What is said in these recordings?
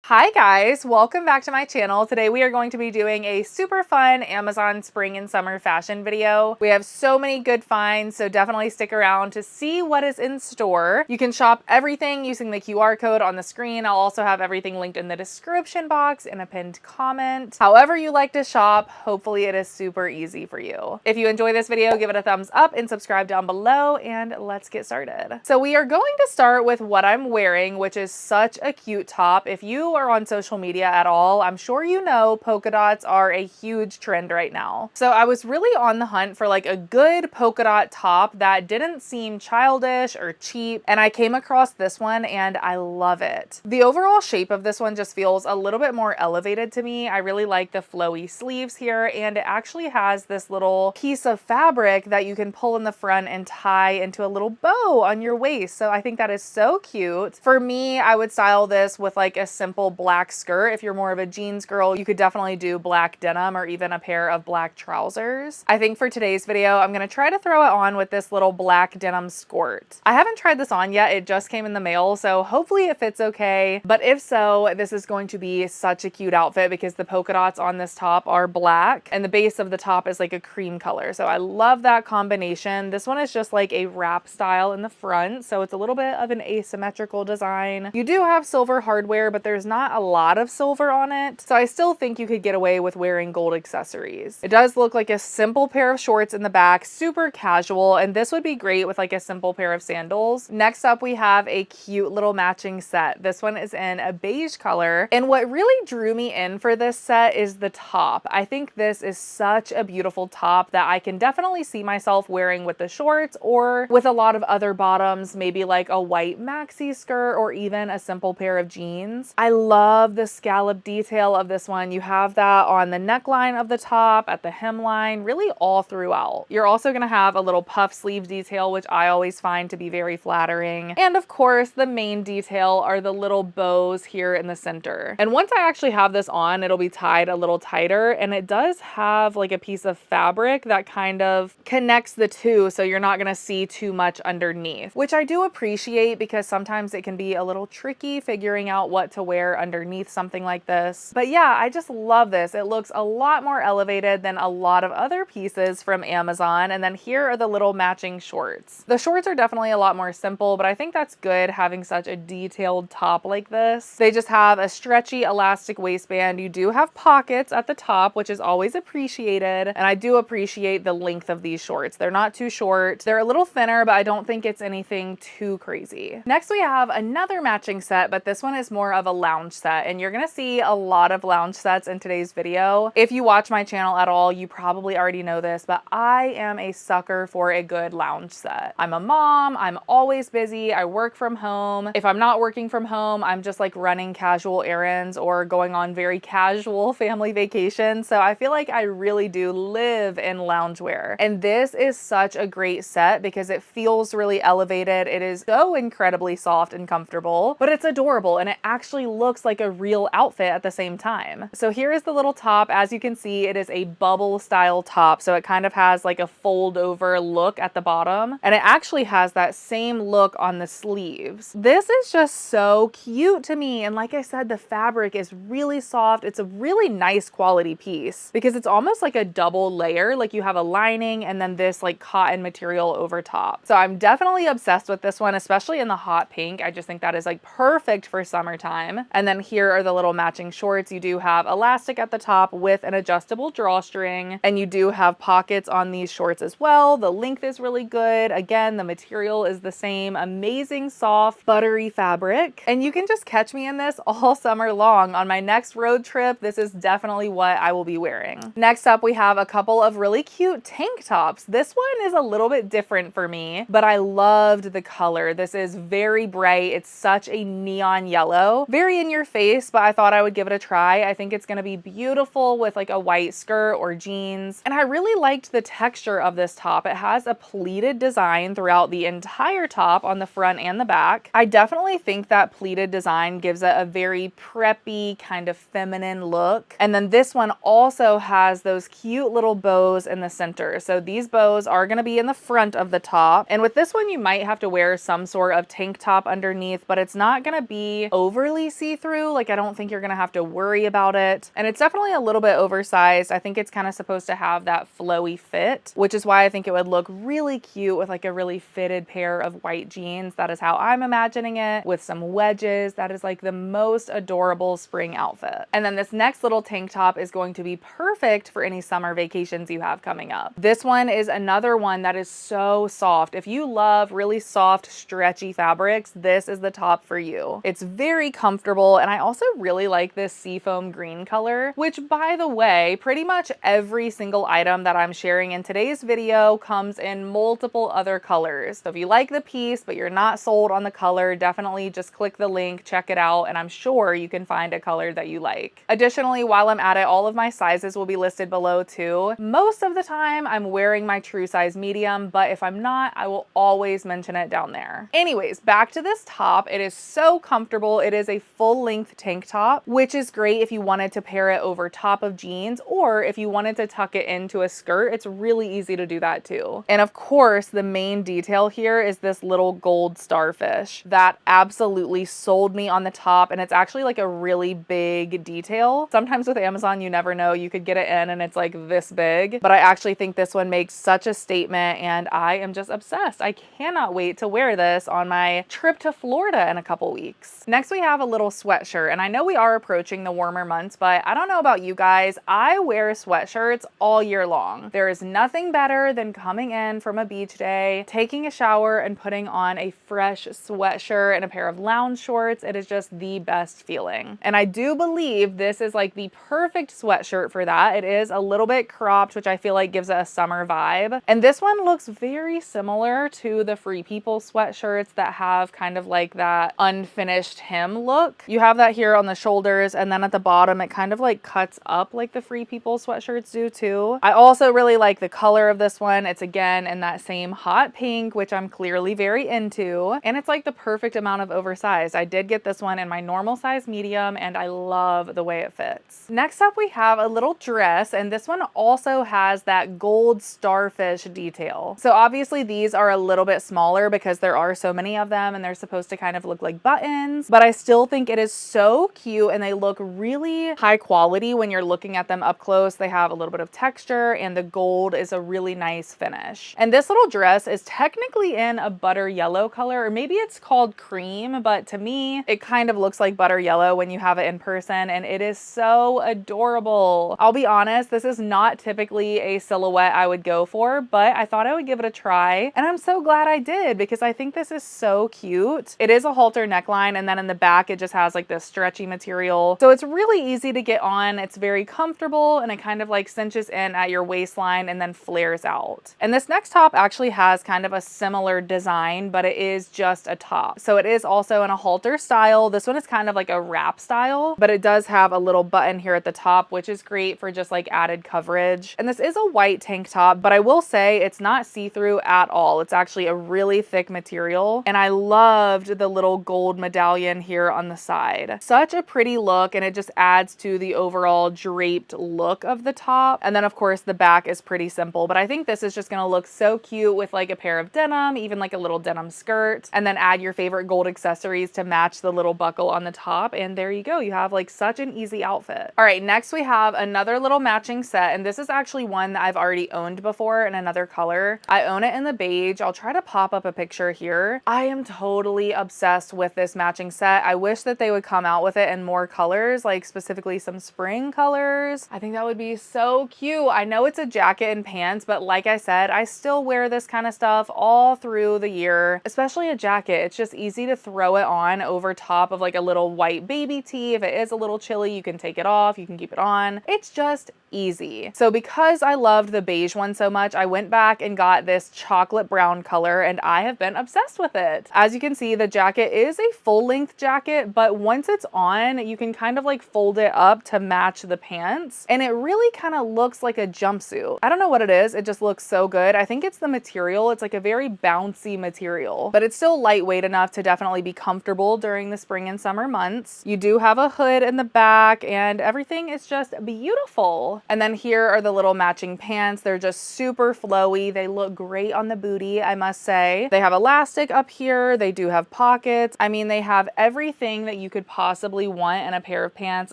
Hi guys, welcome back to my channel. Today we are going to be doing a super fun Amazon spring and summer fashion video. We have so many good finds, so definitely stick around to see what is in store. You can shop everything using the QR code on the screen. I'll also have everything linked in the description box in a pinned comment. However you like to shop, hopefully it is super easy for you. If you enjoy this video, give it a thumbs up and subscribe down below, and let's get started. So we are going to start with what I'm wearing, which is such a cute top. If you are on social media at all, I'm sure you know polka dots are a huge trend right now. So I was really on the hunt for like a good polka dot top that didn't seem childish or cheap, and I came across this one and I love it. The overall shape of this one just feels a little bit more elevated to me. I really like the flowy sleeves here, and it actually has this little piece of fabric that you can pull in the front and tie into a little bow on your waist. So I think that is so cute. For me, I would style this with like a simple black skirt. If you're more of a jeans girl, you could definitely do black denim or even a pair of black trousers. I think for today's video, I'm gonna try to throw it on with this little black denim skirt. I haven't tried this on yet. It just came in the mail, so hopefully it fits okay. But if so, this is going to be such a cute outfit because the polka dots on this top are black and the base of the top is like a cream color. So I love that combination. This one is just like a wrap style in the front, so it's a little bit of an asymmetrical design. You do have silver hardware, but there's not a lot of silver on it, so I still think you could get away with wearing gold accessories. It does look like a simple pair of shorts in the back, super casual, and this would be great with like a simple pair of sandals. Next up, we have a cute little matching set. This one is in a beige color, and what really drew me in for this set is the top. I think this is such a beautiful top that I can definitely see myself wearing with the shorts or with a lot of other bottoms, maybe like a white maxi skirt or even a simple pair of jeans. I love the scallop detail of this one. You have that on the neckline of the top, at the hemline, really all throughout. You're also going to have a little puff sleeve detail, which I always find to be very flattering. And of course, the main detail are the little bows here in the center. And once I actually have this on, it'll be tied a little tighter, and it does have like a piece of fabric that kind of connects the two, so you're not going to see too much underneath, which I do appreciate because sometimes it can be a little tricky figuring out what to wear underneath something like this. But yeah, I just love this. It looks a lot more elevated than a lot of other pieces from Amazon. And then here are the little matching shorts. The shorts are definitely a lot more simple, but I think that's good having such a detailed top like this. They just have a stretchy elastic waistband. You do have pockets at the top, which is always appreciated. And I do appreciate the length of these shorts. They're not too short. They're a little thinner, but I don't think it's anything too crazy. Next, we have another matching set, but this one is more of a lounge set, and you're gonna see a lot of lounge sets in today's video. If you watch my channel at all, you probably already know this, but I am a sucker for a good lounge set. I'm a mom, I'm always busy, I work from home. If I'm not working from home, I'm just like running casual errands or going on very casual family vacations. So I feel like I really do live in loungewear. And this is such a great set because it feels really elevated. It is so incredibly soft and comfortable, but it's adorable and it actually looks like a real outfit at the same time. So here is the little top. As you can see, it is a bubble style top. So it kind of has like a fold over look at the bottom, and it actually has that same look on the sleeves. This is just so cute to me. And like I said, the fabric is really soft. It's a really nice quality piece because it's almost like a double layer. Like you have a lining and then this like cotton material over top. So I'm definitely obsessed with this one, especially in the hot pink. I just think that is like perfect for summertime. And then here are the little matching shorts. You do have elastic at the top with an adjustable drawstring, and you do have pockets on these shorts as well. The length is really good. Again, the material is the same. Amazing soft buttery fabric, and you can just catch me in this all summer long. On my next road trip, this is definitely what I will be wearing. Next up, we have a couple of really cute tank tops. This one is a little bit different for me, but I loved the color. This is very bright. It's such a neon yellow, very in your face, but I thought I would give it a try. I think it's going to be beautiful with like a white skirt or jeans. And I really liked the texture of this top. It has a pleated design throughout the entire top on the front and the back. I definitely think that pleated design gives it a very preppy kind of feminine look. And then this one also has those cute little bows in the center. So these bows are going to be in the front of the top. And with this one, you might have to wear some sort of tank top underneath, but it's not going to be overly see see-through. Like, I don't think you're gonna have to worry about it. And it's definitely a little bit oversized. I think it's kind of supposed to have that flowy fit, which is why I think it would look really cute with like a really fitted pair of white jeans. That is how I'm imagining it, with some wedges. That is like the most adorable spring outfit. And then this next little tank top is going to be perfect for any summer vacations you have coming up. This one is another one that is so soft. If you love really soft, stretchy fabrics, this is the top for you. It's very comfortable, and I also really like this seafoam green color, which, by the way, pretty much every single item that I'm sharing in today's video comes in multiple other colors. So if you like the piece but you're not sold on the color, definitely just click the link, check it out, and I'm sure you can find a color that you like. Additionally, while I'm at it, all of my sizes will be listed below too. Most of the time I'm wearing my true size medium, but if I'm not, I will always mention it down there. Anyways, back to this top. It is so comfortable. It is a full length tank top, which is great if you wanted to pair it over top of jeans, or if you wanted to tuck it into a skirt. It's really easy to do that too. And of course, the main detail here is this little gold starfish. That absolutely sold me on the top, and it's actually like a really big detail. Sometimes with Amazon, you never know, you could get it in and it's like this big, but I actually think this one makes such a statement, and I am just obsessed. I cannot wait to wear this on my trip to Florida in a couple weeks. Next, we have a little sweatshirt, and I know we are approaching the warmer months, but I don't know about you guys. I wear sweatshirts all year long. There is nothing better than coming in from a beach day, taking a shower, and putting on a fresh sweatshirt and a pair of lounge shorts. It is just the best feeling. And I do believe this is like the perfect sweatshirt for that. It is a little bit cropped, which I feel like gives it a summer vibe. And this one looks very similar to the Free People sweatshirts that have kind of like that unfinished hem look. You have that here on the shoulders, and then at the bottom it kind of like cuts up like the Free People sweatshirts do too. I also really like the color of this one. It's again in that same hot pink, which I'm clearly very into, and it's like the perfect amount of oversized. I did get this one in my normal size medium, and I love the way it fits. Next up, we have a little dress, and this one also has that gold starfish detail. So obviously these are a little bit smaller because there are so many of them and they're supposed to kind of look like buttons, but I still think it is so cute, and they look really high quality when you're looking at them up close. They have a little bit of texture, and the gold is a really nice finish. And this little dress is technically in a butter yellow color, or maybe it's called cream, but to me it kind of looks like butter yellow when you have it in person, and it is so adorable. I'll be honest, this is not typically a silhouette I would go for, but I thought I would give it a try, and I'm so glad I did because I think this is so cute. It is a halter neckline, and then in the back it just has like this stretchy material, so it's really easy to get on. It's very comfortable, and it kind of like cinches in at your waistline and then flares out. And this next top actually has kind of a similar design, but it is just a top. So it is also in a halter style. This one is kind of like a wrap style, but it does have a little button here at the top, which is great for just like added coverage. And this is a white tank top, but I will say it's not see-through at all. It's actually a really thick material, and I loved the little gold medallion here on the side. Such a pretty look, and it just adds to the overall draped look of the top. And then of course the back is pretty simple, but I think this is just gonna look so cute with like a pair of denim, even like a little denim skirt, and then add your favorite gold accessories to match the little buckle on the top, and there you go. You have like such an easy outfit. All right, next we have another little matching set, and this is actually one that I've already owned before in another color. I own it in the beige. I'll try to pop up a picture here. I am totally obsessed with this matching set. I wish that they would come out with it in more colors, like specifically some spring colors. I think that would be so cute. I know it's a jacket and pants, but like I said, I still wear this kind of stuff all through the year, especially a jacket. It's just easy to throw it on over top of like a little white baby tee. If it is a little chilly, you can take it off, you can keep it on. It's just easy. So because I loved the beige one so much, I went back and got this chocolate brown color, and I have been obsessed with it. As you can see, the jacket is a full length jacket, but once it's on, you can kind of like fold it up to match the pants, and it really kind of looks like a jumpsuit. I don't know what it is. It just looks so good. I think it's the material. It's like a very bouncy material, but it's still lightweight enough to definitely be comfortable during the spring and summer months. You do have a hood in the back, and everything is just beautiful. style. And then here are the little matching pants. They're just super flowy. They look great on the booty, I must say. They have elastic up here. They do have pockets. I mean, they have everything that you could possibly want in a pair of pants.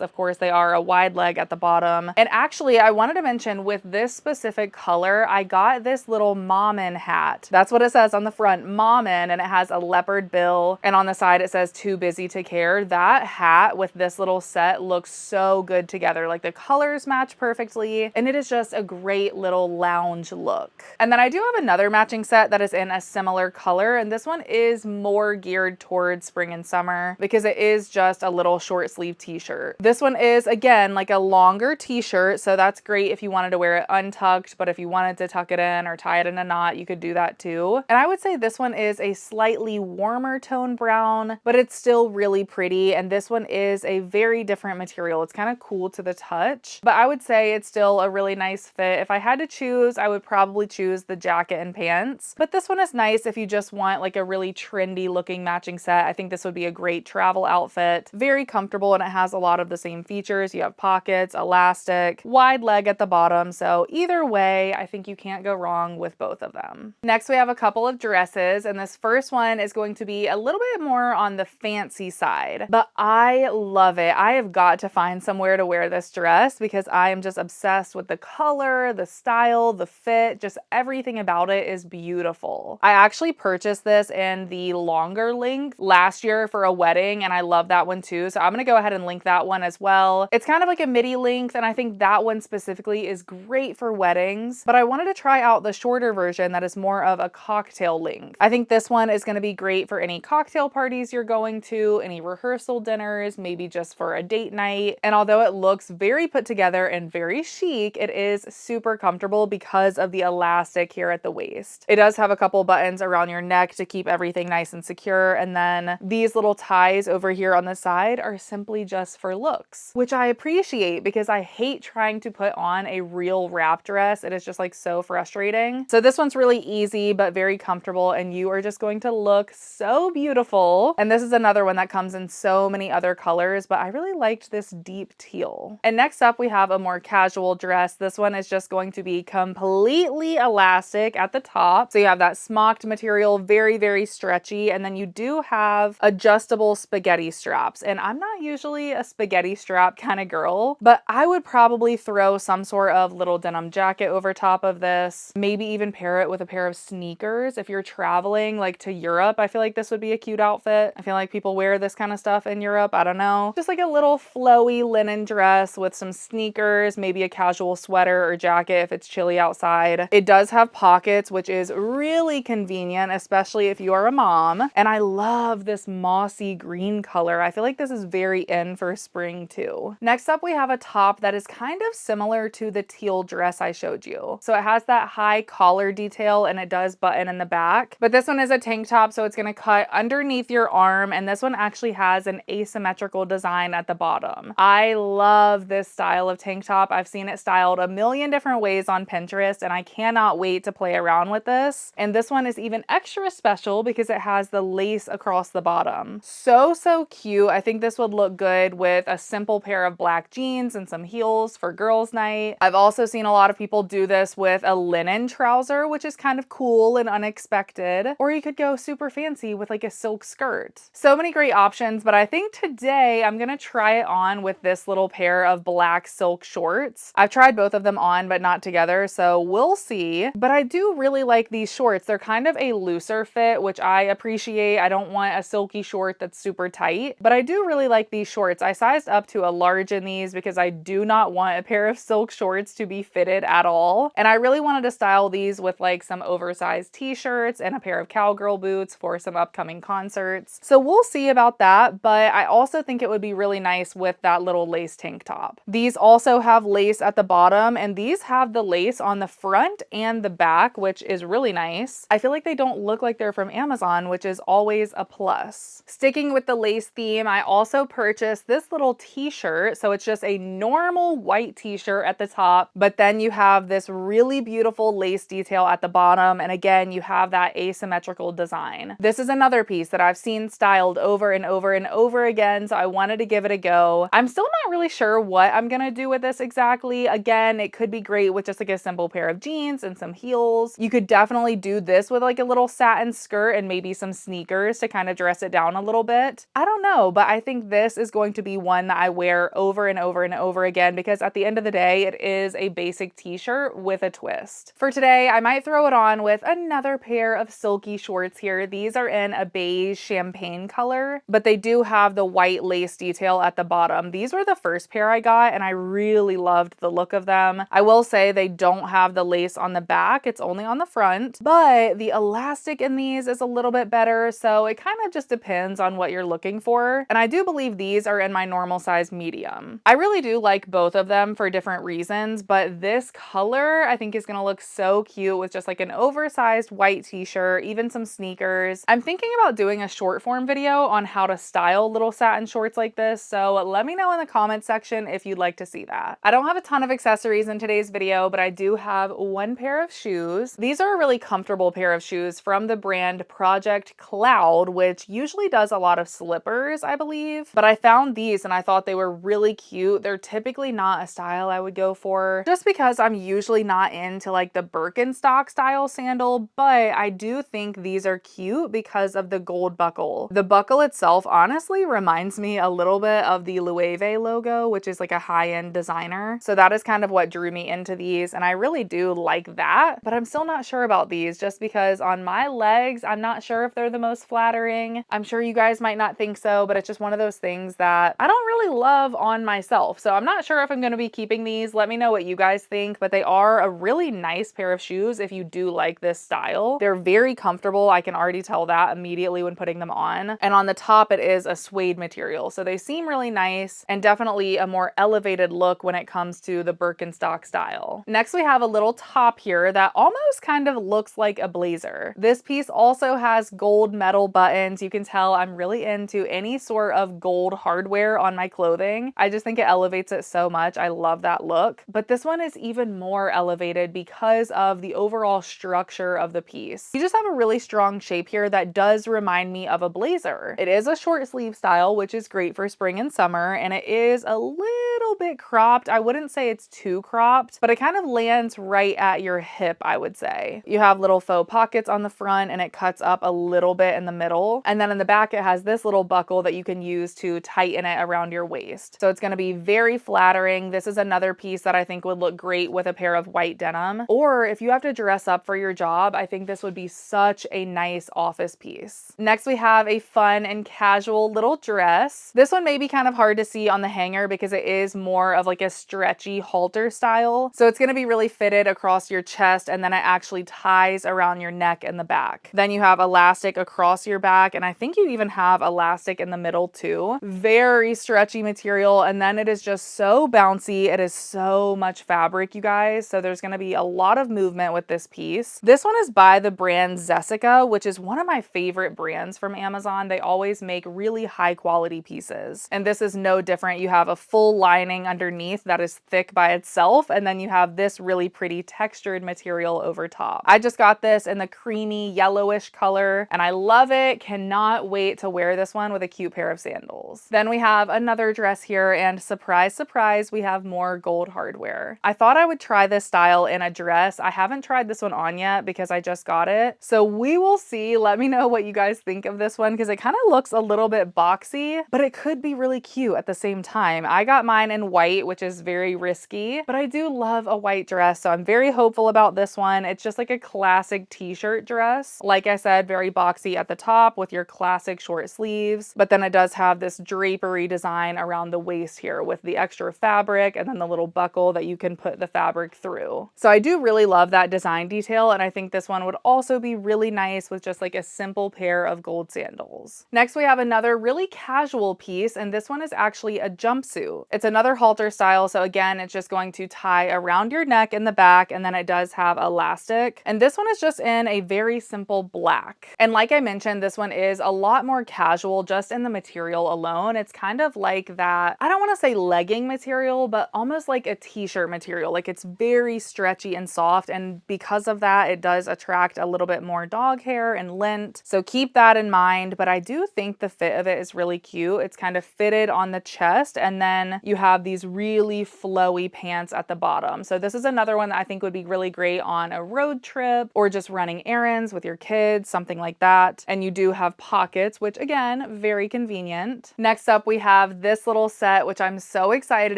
Of course, they are a wide leg at the bottom. And actually, I wanted to mention with this specific color, I got this little mommin hat. That's what it says on the front, mommin, and it has a leopard bill. And on the side, it says too busy to care. That hat with this little set looks so good together. Like the colors match perfectly, and it is just a great little lounge look. And then I do have another matching set that is in a similar color, and this one is more geared towards spring and summer because it is just a little short sleeve t-shirt. This one is, again, like a longer t-shirt, so that's great if you wanted to wear it untucked, but if you wanted to tuck it in or tie it in a knot, you could do that too. And I would say this one is a slightly warmer tone brown, but it's still really pretty, and this one is a very different material. It's kind of cool to the touch, but I would say it's still a really nice fit. If I had to choose, I would probably choose the jacket and pants, but this one is nice if you just want like a really trendy looking matching set. I think this would be a great travel outfit. Very comfortable, and it has a lot of the same features. You have pockets, elastic, wide leg at the bottom, so either way, I think you can't go wrong with both of them. Next, we have a couple of dresses, and this first one is going to be a little bit more on the fancy side, but I love it. I have got to find somewhere to wear this dress because I am just obsessed with the color, the style, the fit, just everything about it is beautiful. I actually purchased this in the longer length last year for a wedding, and I love that one too, so I'm gonna go ahead and link that one as well. It's kind of like a midi length, and I think that one specifically is great for weddings, but I wanted to try out the shorter version that is more of a cocktail length. I think this one is going to be great for any cocktail parties you're going to, any rehearsal dinners, maybe just for a date night. And although it looks very put together and very chic, it is super comfortable because of the elastic here at the waist. It does have a couple buttons around your neck to keep everything nice and secure, and then these little ties over here on the side are simply just for looks, which I appreciate because I hate trying to put on a real wrap dress. It is just like so frustrating. So this one's really easy but very comfortable, and you are just going to look so beautiful. And this is another one that comes in so many other colors, but I really liked this deep teal. And next up, we have a more casual dress. This one is just going to be completely elastic at the top. So you have that smocked material, very, very stretchy, and then you do have adjustable spaghetti straps. And I'm not usually a spaghetti strap kind of girl, but I would probably throw some sort of little denim jacket over top of this, maybe even pair it with a pair of sneakers. If you're traveling like to Europe, I feel like this would be a cute outfit. I feel like people wear this kind of stuff in Europe. I don't know. Just like a little flowy linen dress with some sneakers, maybe a casual sweater or jacket if it's chilly outside. It does have pockets, which is really convenient, especially if you are a mom. And I love this mossy green color. I feel like this is very in for spring too. Next up, we have a top that is kind of similar to the teal dress I showed you. So it has that high collar detail and it does button in the back, but this one is a tank top, so it's going to cut underneath your arm, and this one actually has an asymmetrical design at the bottom. I love this style of tank top. I've seen it styled a million different ways on Pinterest, and I cannot wait to play around with this. And this one is even extra special because it has the lace across the bottom. So cute. I think this would look good with a simple pair of black jeans and some heels for girls' night. I've also seen a lot of people do this with a linen trouser, which is kind of cool and unexpected. Or you could go super fancy with like a silk skirt. So many great options, but I think today I'm gonna try it on with this little pair of black silk shorts. I've tried both of them on, but not together, so we'll see. But I do really like these shorts. They're kind of a looser fit, which I appreciate. I don't want a silky short that's super tight, but I do really like these shorts. I sized up to a large in these because I do not want a pair of silk shorts to be fitted at all. And I really wanted to style these with like some oversized t-shirts and a pair of cowgirl boots for some upcoming concerts. So we'll see about that, but I also think it would be really nice with that little lace tank top. These also have lace at the bottom, and these have the lace on the front and the back, which is really nice. I feel like they don't look like they're from Amazon, which is always a plus. Sticking with the lace theme, I also purchased this little t-shirt. So it's just a normal white t-shirt at the top, but then you have this really beautiful lace detail at the bottom, and again, you have that asymmetrical design. This is another piece that I've seen styled over and over and over again, so I wanted to give it a go. I'm still not really sure what I'm gonna do with this exactly exactly. Again, it could be great with just like a simple pair of jeans and some heels. You could definitely do this with like a little satin skirt and maybe some sneakers to kind of dress it down a little bit. I don't know, but I think this is going to be one that I wear over and over and over again because at the end of the day, it is a basic t-shirt with a twist. For today, I might throw it on with another pair of silky shorts here. These are in a beige champagne color, but they do have the white lace detail at the bottom. These were the first pair I got and I really loved the look of them. I will say they don't have the lace on the back, it's only on the front, but the elastic in these is a little bit better, so it kind of just depends on what you're looking for. And I do believe these are in my normal size medium. I really do like both of them for different reasons, but this color I think is gonna look so cute with just like an oversized white t-shirt, even some sneakers. I'm thinking about doing a short form video on how to style little satin shorts like this, so let me know in the comments section if you'd like to see that. I don't have a ton of accessories in today's video, but I do have one pair of shoes. These are a really comfortable pair of shoes from the brand Project Cloud, which usually does a lot of slippers, I believe, but I found these and I thought they were really cute. They're typically not a style I would go for just because I'm usually not into like the Birkenstock style sandal, but I do think these are cute because of the gold buckle. The buckle itself honestly reminds me a little bit of the Loewe logo, which is like a high-end designer. So that is kind of what drew me into these, and I really do like that, but I'm still not sure about these just because on my legs, I'm not sure if they're the most flattering. I'm sure you guys might not think so, but it's just one of those things that I don't really love on myself. So I'm not sure if I'm going to be keeping these. Let me know what you guys think, but they are a really nice pair of shoes if you do like this style. They're very comfortable. I can already tell that immediately when putting them on. And on the top, it is a suede material. So they seem really nice and definitely a more elevated look when it comes to the Birkenstock style. Next, we have a little top here that almost kind of looks like a blazer. This piece also has gold metal buttons. You can tell I'm really into any sort of gold hardware on my clothing. I just think it elevates it so much. I love that look. But this one is even more elevated because of the overall structure of the piece. You just have a really strong shape here that does remind me of a blazer. It is a short sleeve style, which is great for spring and summer, and it is a little bit cropped. I wouldn't say it's too cropped, but it kind of lands right at your hip, I would say. You have little faux pockets on the front and it cuts up a little bit in the middle. And then in the back, it has this little buckle that you can use to tighten it around your waist. So it's going to be very flattering. This is another piece that I think would look great with a pair of white denim. Or if you have to dress up for your job, I think this would be such a nice office piece. Next, we have a fun and casual little dress. This one may be kind of hard to see on the hanger because it is more of like a stretchy halter style. So it's going to be really fitted across your chest and then it actually ties around your neck and the back. Then you have elastic across your back and I think you even have elastic in the middle too. Very stretchy material and then it is just so bouncy. It is so much fabric, you guys. So there's going to be a lot of movement with this piece. This one is by the brand Jessica, which is one of my favorite brands from Amazon. They always make really high quality pieces. And this is no different. You have a full lining underneath that is thick by itself. And then you have this really pretty textured material over top. I just got this in the creamy yellowish color and I love it. Cannot wait to wear this one with a cute pair of sandals. Then we have another dress here and surprise, surprise, we have more gold hardware. I thought I would try this style in a dress. I haven't tried this one on yet because I just got it. So we will see. Let me know what you guys think of this one because it kind of looks a little bit boxy, but it could be really cute at the same time. I got mine in white, which is very risky, but I do love a white dress. So I'm very hopeful about this one. It's just like a classic t-shirt dress. Like I said, very boxy at the top with your classic short sleeves, but then it does have this drapery design around the waist here with the extra fabric and then the little buckle that you can put the fabric through. So I do really love that design detail. And I think this one would also be really nice with just like a simple pair of gold sandals. Next, we have another really casual piece. And this one is actually a jumpsuit. It's another halter style. So again, it's just going to tie around your neck in the back. And then it does have elastic. And this one is just in a very simple black. And like I mentioned, this one is a lot more casual just in the material alone. It's kind of like that, I don't want to say legging material, but almost like a t-shirt material. Like it's very stretchy and soft. And because of that, it does attract a little bit more dog hair and lint. So keep that in mind. But I do think the fit of it is really cute. It's kind of fitted on the chest and then you have have these really flowy pants at the bottom. So this is another one that I think would be really great on a road trip or just running errands with your kids, something like that. And you do have pockets, which again, very convenient. Next up, we have this little set, which I'm so excited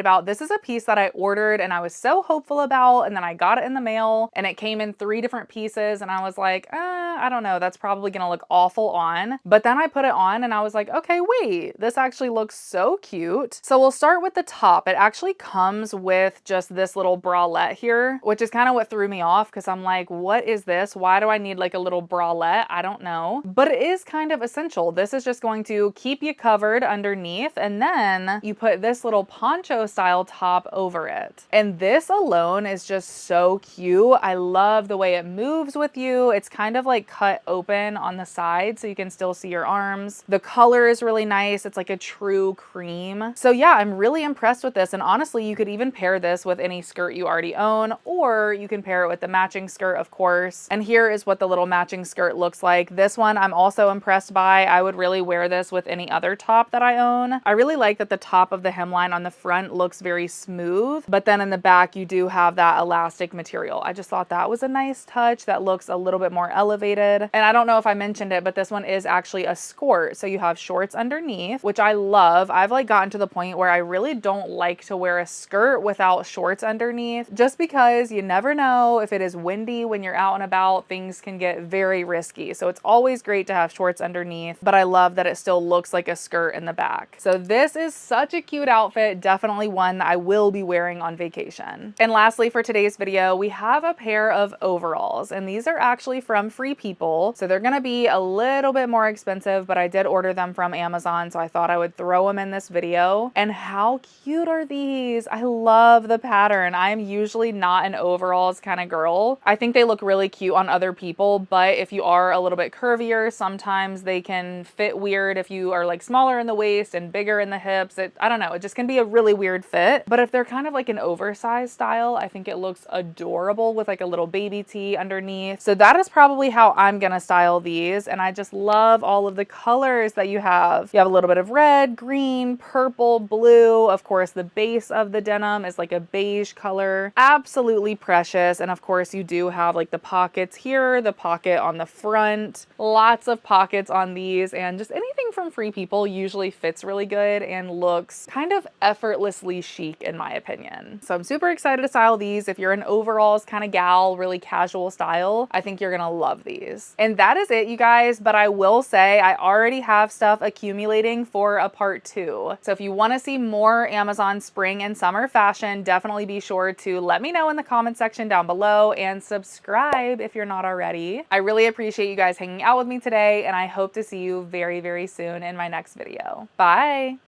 about. This is a piece that I ordered and I was so hopeful about, and then I got it in the mail and it came in 3 different pieces and I was like, I don't know, that's probably gonna look awful on. But then I put it on and I was like, okay, wait, this actually looks so cute. So we'll start with the top. It actually comes with just this little bralette here, which is kind of what threw me off because I'm like, what is this? Why do I need like a little bralette? I don't know. But it is kind of essential. This is just going to keep you covered underneath, and then you put this little poncho style top over it. And this alone is just so cute. I love the way it moves with you. It's kind of like cut open on the side so you can still see your arms. The color is really nice. It's like a true cream. So yeah, I'm really impressed with this. And honestly, you could even pair this with any skirt you already own, or you can pair it with the matching skirt, of course. And here is what the little matching skirt looks like. This one I'm also impressed by. I would really wear this with any other top that I own. I really like that the top of the hemline on the front looks very smooth, but then in the back you do have that elastic material. I just thought that was a nice touch that looks a little bit more elevated. And I don't know if I mentioned it, but this one is actually a skirt. So you have shorts underneath, which I love. I've like gotten to the point where I really don't like to wear a skirt without shorts underneath, just because you never know if it is windy when you're out and about, things can get very risky. So it's always great to have shorts underneath, but I love that it still looks like a skirt in the back. So this is such a cute outfit, definitely one that I will be wearing on vacation. And lastly, for today's video, we have a pair of overalls, and these are actually from Free People. So they're gonna be a little bit more expensive, but I did order them from Amazon, so I thought I would throw them in this video. And how cute are these? I love the pattern. I am usually not an overalls kind of girl. I think they look really cute on other people, but if you are a little bit curvier, sometimes they can fit weird if you are like smaller in the waist and bigger in the hips. I don't know, it just can be a really weird fit. But if they're kind of like an oversized style, I think it looks adorable with like a little baby tee underneath. So that is probably how I'm gonna style these. And I just love all of the colors that you have. You have a little bit of red, green, purple, blue. Of course, the base of the denim is like a beige color. Absolutely precious. And of course, you do have like the pockets here, the pocket on the front, lots of pockets on these, and just anything from Free People usually fits really good and looks kind of effortlessly chic in my opinion. So I'm super excited to style these. If you're an overalls kind of gal, really casual style, I think you're gonna love these. And that is it, you guys, but I will say I already have stuff accumulating for a part 2. So if you want to see more Amazon spring and summer fashion, definitely be sure to let me know in the comment section down below and subscribe if you're not already. I really appreciate you guys hanging out with me today, and I hope to see you very, very soon in my next video. Bye!